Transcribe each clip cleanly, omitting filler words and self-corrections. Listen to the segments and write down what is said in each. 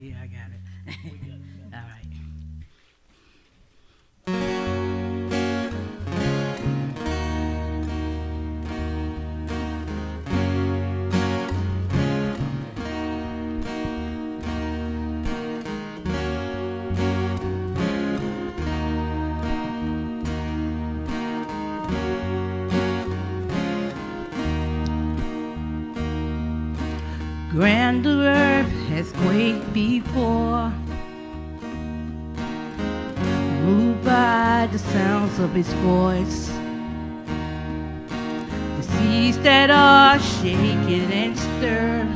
Yeah, I got it. All right. Grander earth has quaked before, moved by the sounds of his voice. The seas that are shaken and stirred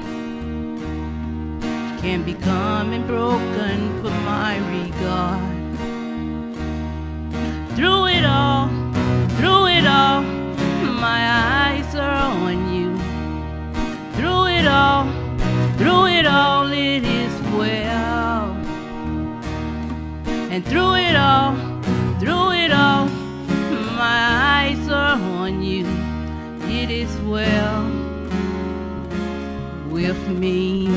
can become and broken for my regard. Through it all, my eyes are on you. Through it all, it is well. And through it all, my eyes are on you. It is well with me.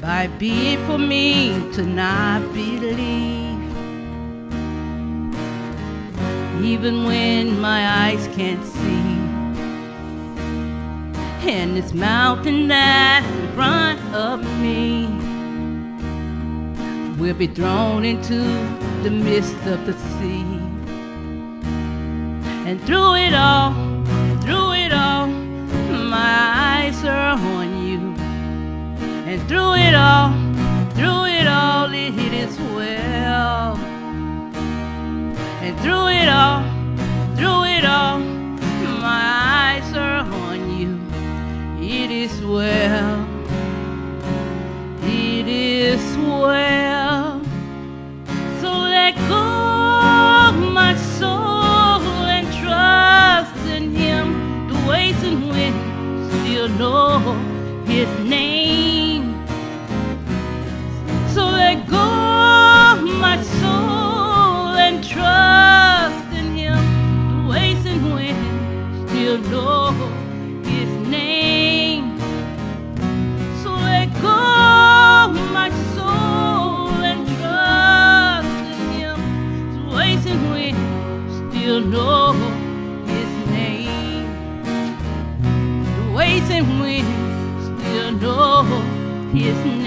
By be it for me to not believe, even when my eyes can't see, and this mountain that's in front of me will be thrown into the midst of the sea. And through it all, my eyes are on you. And through it all, it is well. And through it all, my eyes are on you. It is well, it is well. So let go my soul and trust in Him. The ways and winds still know His name. So let go my soul and trust in Him. The ways and winds still know His name. So let go my soul and trust in Him. The ways and winds still know His name. The ways and winds still know His name.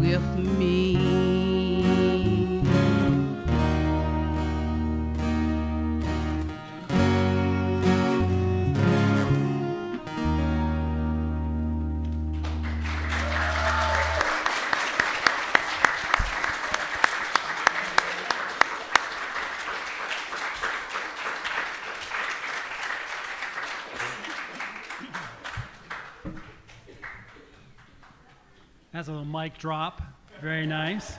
with me. That's a little mic drop. Very nice.